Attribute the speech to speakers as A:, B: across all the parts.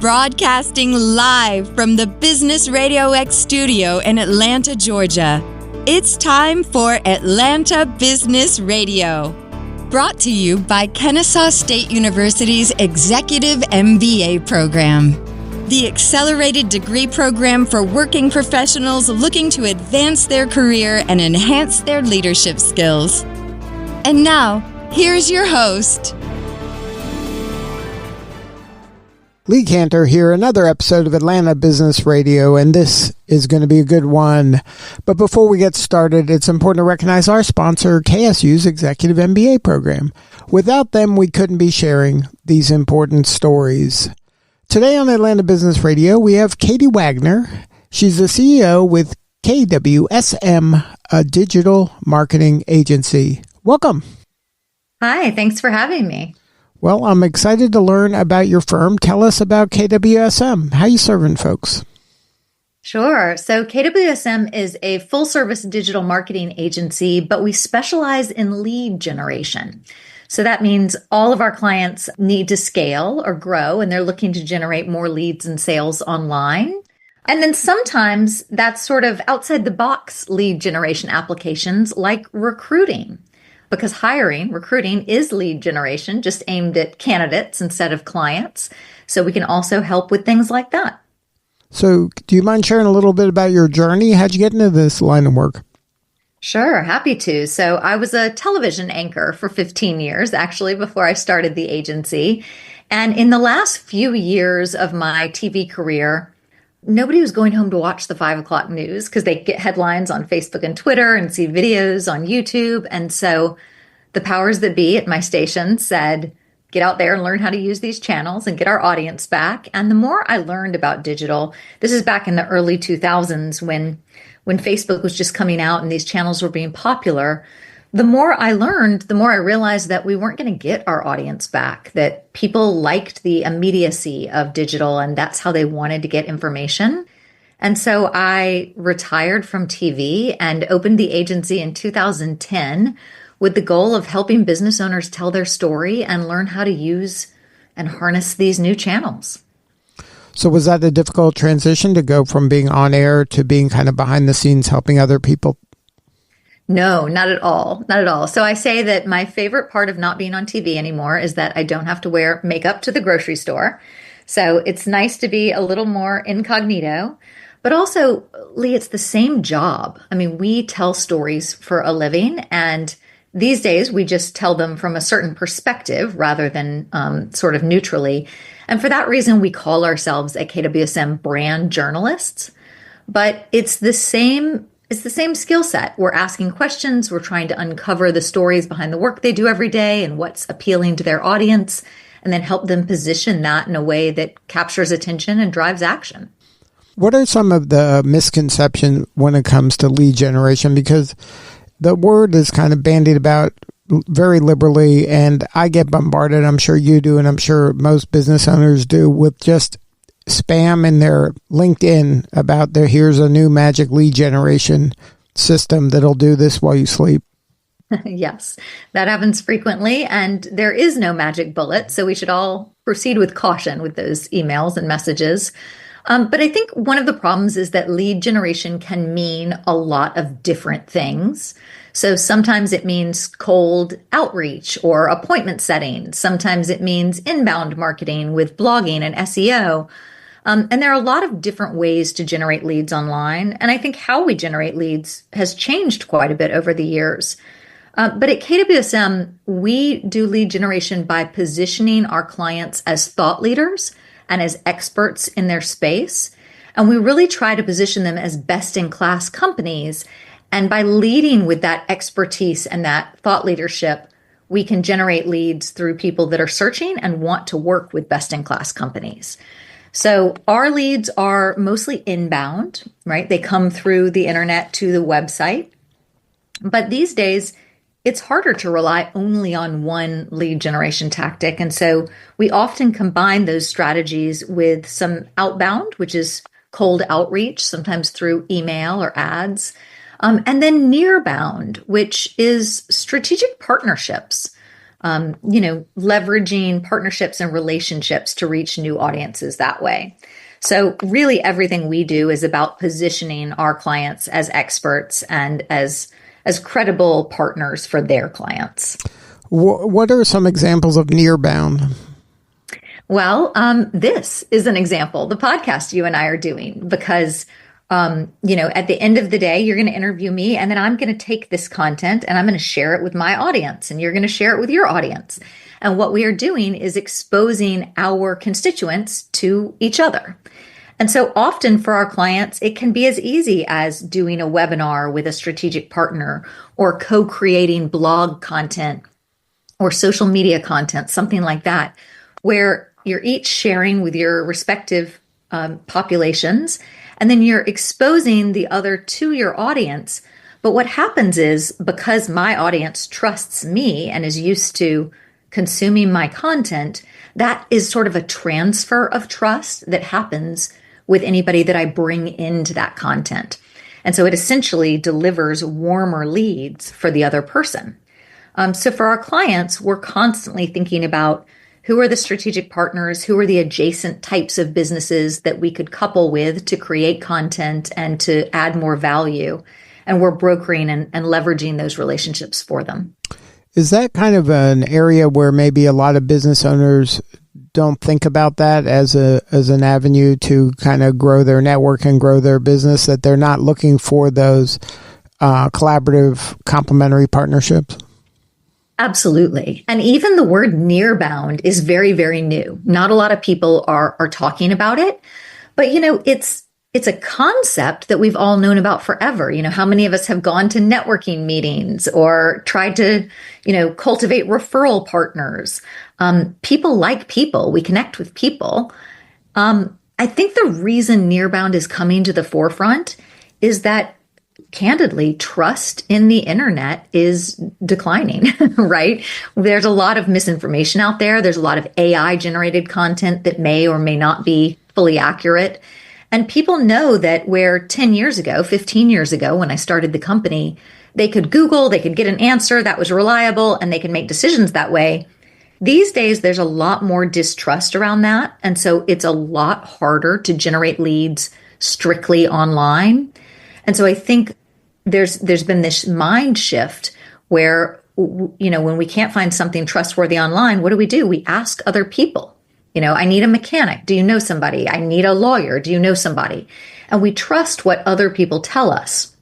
A: Broadcasting live from the Business RadioX studio in Atlanta, Georgia. It's time for Atlanta Business Radio. Brought to you by Kennesaw State University's Executive MBA program, the accelerated degree program for working professionals looking to advance their career and enhance their leadership skills. And now, here's your host.
B: Lee Cantor here, another episode of Atlanta Business Radio, and this is going to be a good one. But before we get started, it's important to recognize our sponsor, KSU's Executive MBA program. Without them, we couldn't be sharing these important stories. Today on Atlanta Business Radio, we have Katie Wagner. She's the CEO with KWSM, a digital marketing agency. Welcome.
C: Hi, thanks for having me.
B: Well, I'm excited to learn about your firm. Tell us about KWSM. How are you serving folks?
C: Sure. So KWSM is a full-service digital marketing agency, but we specialize in lead generation. So that means all of our clients need to scale or grow, and they're looking to generate more leads and sales online. And then sometimes that's sort of outside the box lead generation applications like recruiting. Because recruiting is lead generation, just aimed at candidates instead of clients. So we can also help with things like that.
B: So do you mind sharing a little bit about your journey? How'd you get into this line of work?
C: Sure, happy to. So I was a television anchor for 15 years, actually, before I started the agency. And in the last few years of my TV career, nobody was going home to watch the 5 o'clock news because they get headlines on Facebook and Twitter and see videos on YouTube. And so the powers that be at my station said, get out there and learn how to use these channels and get our audience back. And the more I learned about digital, this is back in the early 2000s when Facebook was just coming out and these channels were being popular. The more I learned, the more I realized that we weren't going to get our audience back, that people liked the immediacy of digital and that's how they wanted to get information. And so I retired from TV and opened the agency in 2010 with the goal of helping business owners tell their story and learn how to use and harness these new channels.
B: So was that a difficult transition to go from being on air to being kind of behind the scenes helping other people?
C: No, not at all. Not at all. So I say that my favorite part of not being on TV anymore is that I don't have to wear makeup to the grocery store. So it's nice to be a little more incognito. But also, Lee, it's the same job. I mean, we tell stories for a living, and these days we just tell them from a certain perspective rather than sort of neutrally. And for that reason, we call ourselves at KWSM brand journalists. But it's the same skill set. We're asking questions. We're trying to uncover the stories behind the work they do every day and what's appealing to their audience, and then help them position that in a way that captures attention and drives action.
B: What are some of the misconceptions when it comes to lead generation? Because the word is kind of bandied about very liberally, and I get bombarded, I'm sure you do, and I'm sure most business owners do, with just spam in their LinkedIn about here's a new magic lead generation system that'll do this while you sleep.
C: Yes, that happens frequently, and there is no magic bullet, so we should all proceed with caution with those emails and messages. But I think one of the problems is that lead generation can mean a lot of different things. So sometimes it means cold outreach or appointment setting. Sometimes it means inbound marketing with blogging and SEO. And there are a lot of different ways to generate leads online. And I think how we generate leads has changed quite a bit over the years. But at KWSM, we do lead generation by positioning our clients as thought leaders and as experts in their space. And we really try to position them as best-in-class companies. And by leading with that expertise and that thought leadership, we can generate leads through people that are searching and want to work with best-in-class companies. So our leads are mostly inbound, right? They come through the internet to the website. But these days, it's harder to rely only on one lead generation tactic. And so we often combine those strategies with some outbound, which is cold outreach, sometimes through email or ads. And then nearbound, which is strategic partnerships. leveraging partnerships and relationships to reach new audiences that way. So really everything we do is about positioning our clients as experts and as credible partners for their clients.
B: What are some examples of nearbound?
C: Well, this is an example, the podcast you and I are doing, because at the end of the day, you're going to interview me, and then I'm going to take this content and I'm going to share it with my audience, and you're going to share it with your audience. And what we are doing is exposing our constituents to each other. And so often for our clients, it can be as easy as doing a webinar with a strategic partner, or co-creating blog content or social media content, something like that, where you're each sharing with your respective populations, and then you're exposing the other to your audience. But what happens is, because my audience trusts me and is used to consuming my content, that is sort of a transfer of trust that happens with anybody that I bring into that content. And so it essentially delivers warmer leads for the other person. So for our clients, we're constantly thinking about who are the strategic partners, who are the adjacent types of businesses that we could couple with to create content and to add more value. And we're brokering and leveraging those relationships for them.
B: Is that kind of an area where maybe a lot of business owners don't think about that as an avenue to kind of grow their network and grow their business, that they're not looking for those collaborative, complementary partnerships?
C: Absolutely. And even the word nearbound is very, very new. Not a lot of people are talking about it, but it's a concept that we've all known about forever. How many of us have gone to networking meetings or tried to, cultivate referral partners? People like people. We connect with people. I think the reason nearbound is coming to the forefront is that, candidly, trust in the internet is declining, right? There's a lot of misinformation out there. There's a lot of AI generated content that may or may not be fully accurate. And people know that where 10 years ago, 15 years ago, when I started the company, they could Google, they could get an answer that was reliable, and they could make decisions that way. These days, there's a lot more distrust around that. And so it's a lot harder to generate leads strictly online. And so I think there's been this mind shift where, when we can't find something trustworthy online, what do? We ask other people. I need a mechanic. Do you know somebody? I need a lawyer. Do you know somebody? And we trust what other people tell us.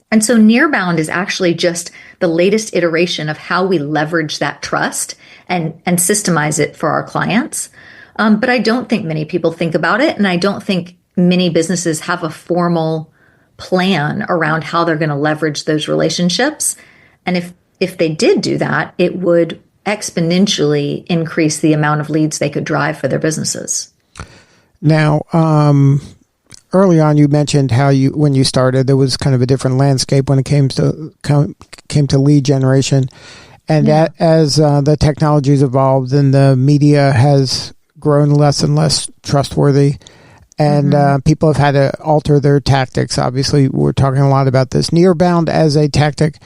C: And so nearbound is actually just the latest iteration of how we leverage that trust and systemize it for our clients. But I don't think many people think about it. And I don't think many businesses have a formal plan around how they're going to leverage those relationships. And if they did do that, it would exponentially increase the amount of leads they could drive for their businesses.
B: Now, early on, you mentioned how when you started, there was kind of a different landscape when it came to lead generation. And as the technology's evolved and the media has grown less and less trustworthy, and people have had to alter their tactics. Obviously, we're talking a lot about this nearbound as a tactic.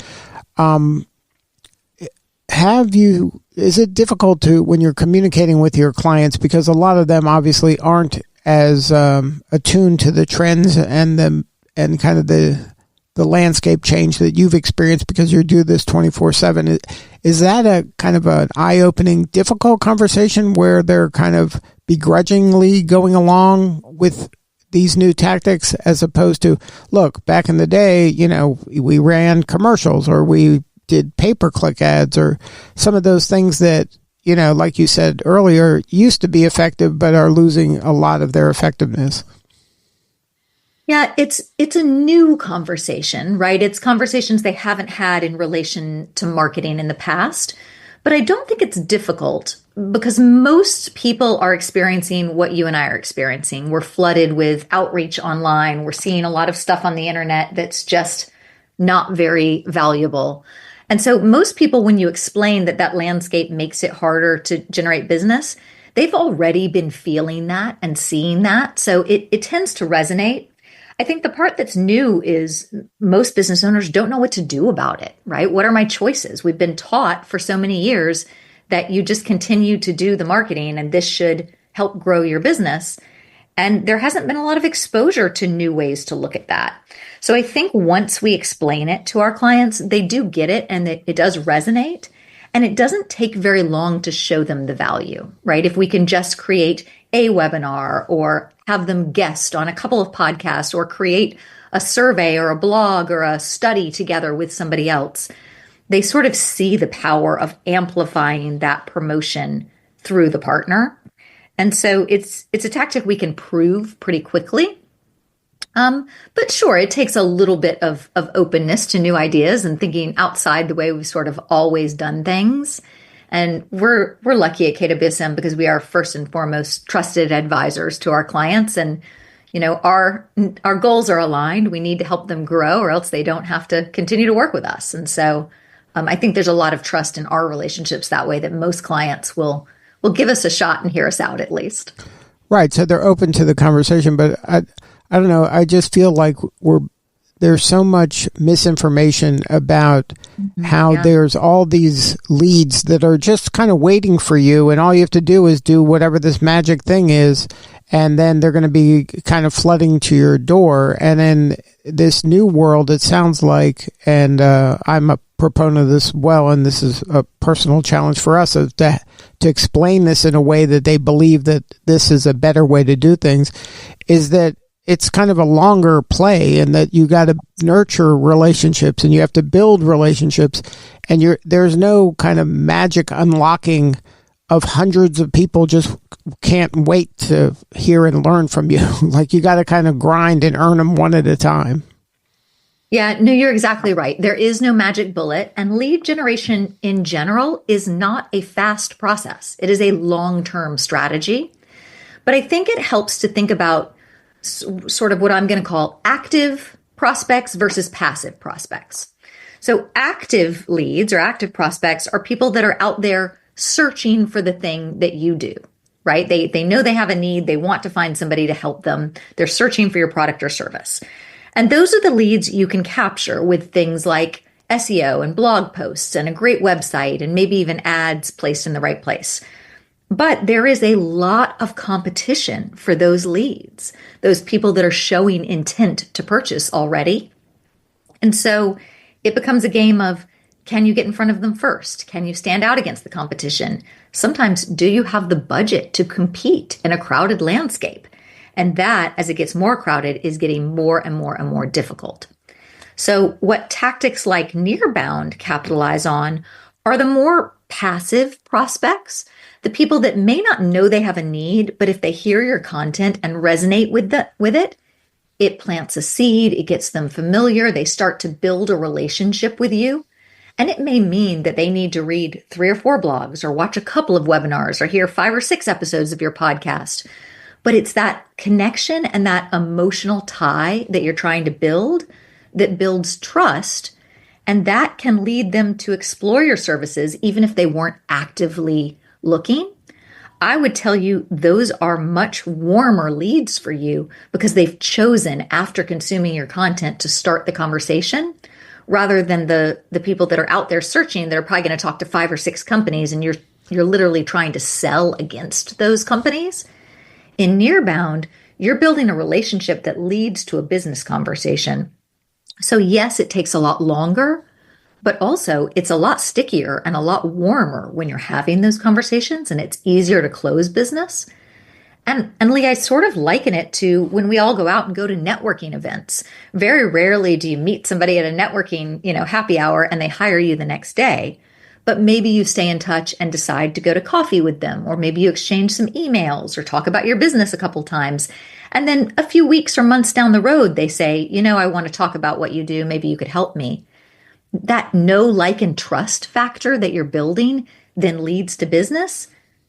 B: Is it difficult when you're communicating with your clients, because a lot of them obviously aren't as attuned to the trends and kind of the landscape change that you've experienced because you do this 24/7? Is that a kind of an eye-opening, difficult conversation where they're kind of begrudgingly going along with these new tactics, as opposed to, look, back in the day, we ran commercials or we did pay-per-click ads or some of those things that, like you said earlier, used to be effective but are losing a lot of their effectiveness?
C: Yeah, it's a new conversation, right? It's conversations they haven't had in relation to marketing in the past. But I don't think it's difficult, because most people are experiencing what you and I are experiencing. We're flooded with outreach online. We're seeing a lot of stuff on the internet that's just not very valuable. And so most people, when you explain that landscape makes it harder to generate business, they've already been feeling that and seeing that. So it tends to resonate. I think the part that's new is most business owners don't know what to do about it, right? What are my choices? We've been taught for so many years that you just continue to do the marketing and this should help grow your business. And there hasn't been a lot of exposure to new ways to look at that. So I think once we explain it to our clients, they do get it and it does resonate. And it doesn't take very long to show them the value, right? If we can just create a webinar or have them guest on a couple of podcasts or create a survey or a blog or a study together with somebody else, they sort of see the power of amplifying that promotion through the partner. And so it's a tactic we can prove pretty quickly. But sure, it takes a little bit of openness to new ideas and thinking outside the way we've sort of always done things. And we're lucky at KWSM because we are first and foremost trusted advisors to our clients. And, you know, our goals are aligned. We need to help them grow or else they don't have to continue to work with us. And so I think there's a lot of trust in our relationships that way that most clients will give us a shot and hear us out at least.
B: Right. So they're open to the conversation, but I don't know. I just feel like there's so much misinformation about how there's all these leads that are just kind of waiting for you. And all you have to do is do whatever this magic thing is. And then they're going to be kind of flooding to your door. And in this new world, it sounds like, and I'm a proponent of this well, and this is a personal challenge for us, is to explain this in a way that they believe that this is a better way to do things, is that it's kind of a longer play and that you got to nurture relationships and you have to build relationships, and there's no kind of magic unlocking of hundreds of people just can't wait to hear and learn from you. Like you got to kind of grind and earn them one at a time.
C: Yeah, no, you're exactly right. There is no magic bullet, and lead generation in general is not a fast process. It is a long-term strategy. But I think it helps to think about sort of what I'm going to call active prospects versus passive prospects. So active leads or active prospects are people that are out there searching for the thing that you do, right? They know they have a need. They want to find somebody to help them. They're searching for your product or service. And those are the leads you can capture with things like SEO and blog posts and a great website and maybe even ads placed in the right place. But there is a lot of competition for those leads, those people that are showing intent to purchase already. And so it becomes a game of, can you get in front of them first? Can you stand out against the competition? Sometimes, do you have the budget to compete in a crowded landscape? And that, as it gets more crowded, is getting more and more and more difficult. So what tactics like Nearbound capitalize on are the more passive prospects, the people that may not know they have a need, but if they hear your content and resonate with it, it plants a seed, it gets them familiar, they start to build a relationship with you. And it may mean that they need to read 3 or 4 blogs or watch a couple of webinars or hear 5 or 6 episodes of your podcast. But it's that connection and that emotional tie that you're trying to build that builds trust. And that can lead them to explore your services, even if they weren't actively looking. I would tell you those are much warmer leads for you because they've chosen after consuming your content to start the conversation, rather than the people that are out there searching that are probably going to talk to 5 or 6 companies and you're literally trying to sell against those companies. In Nearbound, you're building a relationship that leads to a business conversation. So yes, it takes a lot longer, but also it's a lot stickier and a lot warmer when you're having those conversations, and it's easier to close business. And Lee, I sort of liken it to when we all go out and go to networking events. Very rarely do you meet somebody at a networking, happy hour and they hire you the next day. But maybe you stay in touch and decide to go to coffee with them, or maybe you exchange some emails or talk about your business a couple times. And then a few weeks or months down the road, they say, I want to talk about what you do. Maybe you could help me. That know, like, and trust factor that you're building then leads to business.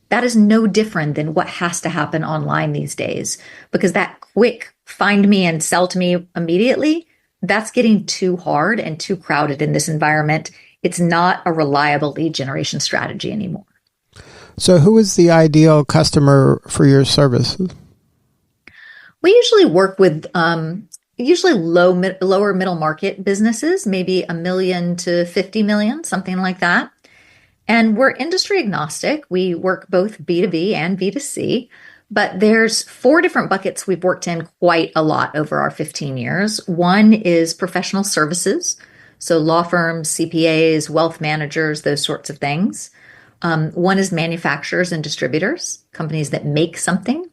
C: That is no different than what has to happen online these days, because that quick find me and sell to me immediately, that's getting too hard and too crowded in this environment. It's not a reliable lead generation strategy anymore.
B: So who is the ideal customer for your services?
C: We usually work with lower middle market businesses, maybe $1 million to $50 million, something like that. And we're industry agnostic. We work both B2B and B2C, but there's 4 different buckets we've worked in quite a lot over our 15 years. One is professional services, so law firms, CPAs, wealth managers, those sorts of things. One is manufacturers and distributors, companies that make something.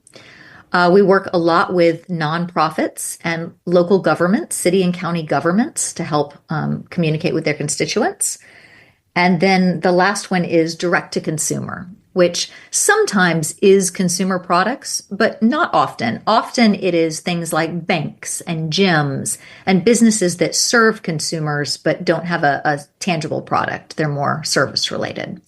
C: We work a lot with nonprofits and local governments, city and county governments, to help communicate with their constituents. And then the last one is direct to consumer, which sometimes is consumer products, but not often. Often it is things like banks and gyms and businesses that serve consumers but don't have a tangible product. They're more service related.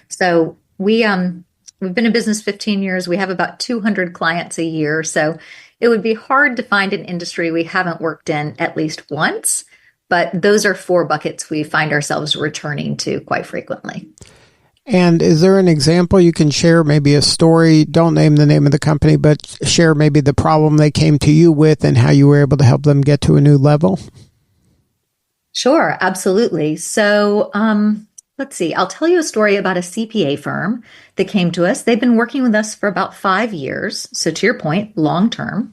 C: So we've been in business 15 years. We have about 200 clients a year. So it would be hard to find an industry we haven't worked in at least once. But those are 4 buckets we find ourselves returning to quite frequently.
B: And is there an example you can share, maybe a story? Don't name the name of the company, but share maybe the problem they came to you with and how you were able to help them get to a new level?
C: Sure, absolutely. So let's see. I'll tell you a story about a CPA firm that came to us. They've been working with us for about 5 years. So to your point, long term.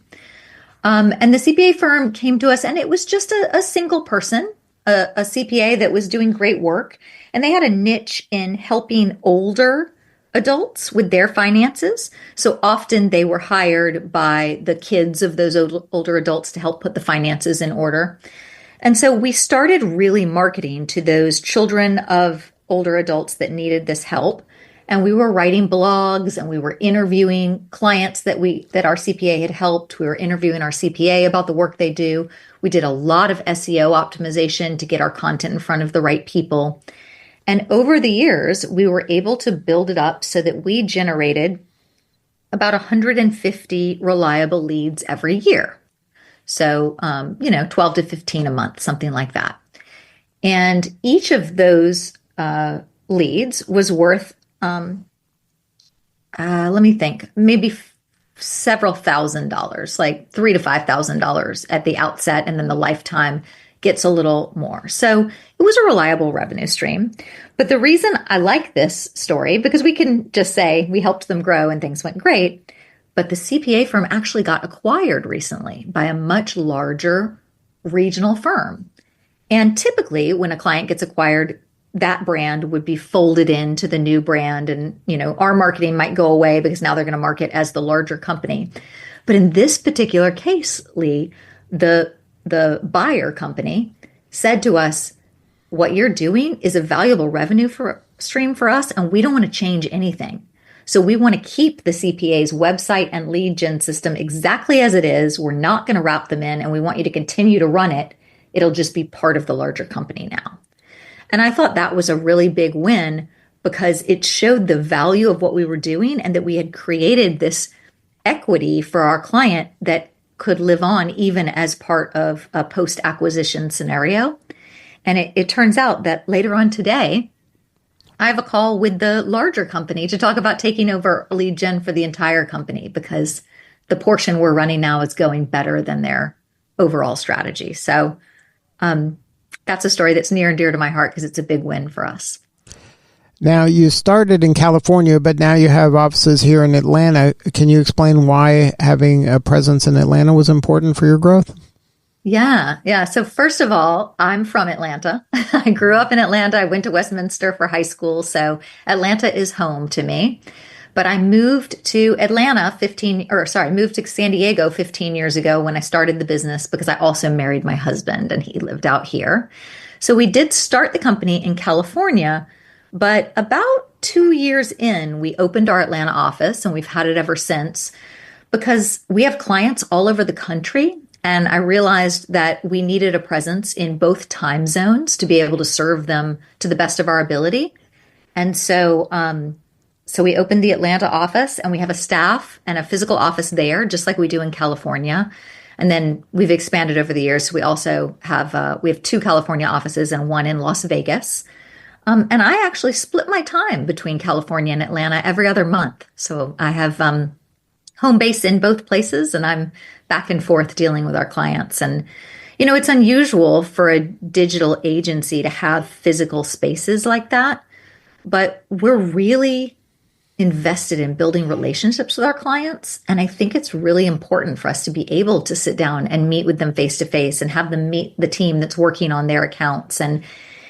C: And the CPA firm came to us, and it was just a single person, a CPA that was doing great work. And they had a niche in helping older adults with their finances. So often they were hired by the kids of those older adults to help put the finances in order. And so we started really marketing to those children of older adults that needed this help. And we were writing blogs, and we were interviewing clients that our CPA had helped. We were interviewing our CPA about the work they do. We did a lot of SEO optimization to get our content in front of the right people. And over the years, we were able to build it up so that we generated about 150 reliable leads every year. So, 12 to 15 a month, something like that. And each of those leads was worth let me think, maybe several $1,000s, like $3,000 to $5,000 at the outset, and then the lifetime gets a little more. So it was a reliable revenue stream. But the reason I like this story, because we can just say we helped them grow and things went great, but the CPA firm actually got acquired recently by a much larger regional firm. And typically when a client gets acquired, that brand would be folded into the new brand, and our marketing might go away because now they're going to market as the larger company. But in this particular case, Lee, the buyer company said to us, what you're doing is a valuable revenue stream for us, and we don't want to change anything. So we want to keep the CPA's website and lead gen system exactly as it is. We're not going to wrap them in, and we want you to continue to run it. It'll just be part of the larger company now. And I thought that was a really big win because it showed the value of what we were doing and that we had created this equity for our client that could live on even as part of a post-acquisition scenario. And it turns out that later on today, I have a call with the larger company to talk about taking over lead gen for the entire company because the portion we're running now is going better than their overall strategy. So, that's a story that's near and dear to my heart because it's a big win for us.
B: Now, you started in California, but now you have offices here in Atlanta. Can you explain why having a presence in Atlanta was important for your growth?
C: Yeah. So first of all, I'm from Atlanta. I grew up in Atlanta. I went to Westminster for high school. So Atlanta is home to me. But I moved to moved to San Diego 15 years ago when I started the business because I also married my husband and he lived out here. So we did start the company in California, but about 2 years in, we opened our Atlanta office and we've had it ever since because we have clients all over the country. And I realized that we needed a presence in both time zones to be able to serve them to the best of our ability. And so we opened the Atlanta office and we have a staff and a physical office there, just like we do in California. And then we've expanded over the years. So we also have, we have 2 California offices and 1 in Las Vegas. And I actually split my time between California and Atlanta every other month. So I have home base in both places and I'm back and forth dealing with our clients. And, it's unusual for a digital agency to have physical spaces like that. but we're really invested in building relationships with our clients. And I think it's really important for us to be able to sit down and meet with them face to face and have them meet the team that's working on their accounts. And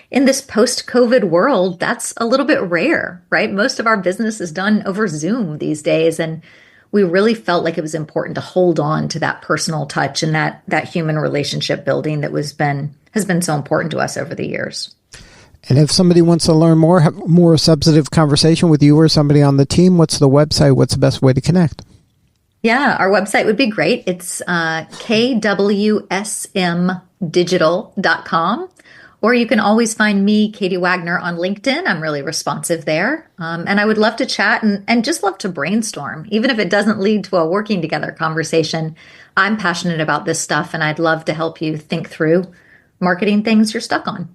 C: in this post-COVID world, that's a little bit rare, right? Most of our business is done over Zoom these days. And we really felt like it was important to hold on to that personal touch and that human relationship building that has been so important to us over the years.
B: And if somebody wants to learn more, have more substantive conversation with you or somebody on the team, what's the website? What's the best way to connect?
C: Yeah, our website would be great. It's kwsmdigital.com. Or you can always find me, Katie Wagner, on LinkedIn. I'm really responsive there. And I would love to chat and just love to brainstorm. Even if it doesn't lead to a working together conversation, I'm passionate about this stuff and I'd love to help you think through marketing things you're stuck on.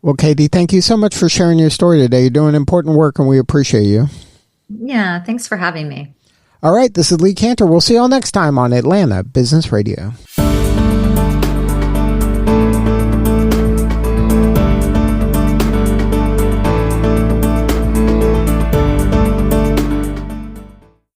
B: Well, Katie, thank you so much for sharing your story today. You're doing important work and we appreciate you.
C: Yeah, thanks for having me.
B: All right, this is Lee Cantor. We'll see you all next time on Atlanta Business Radio.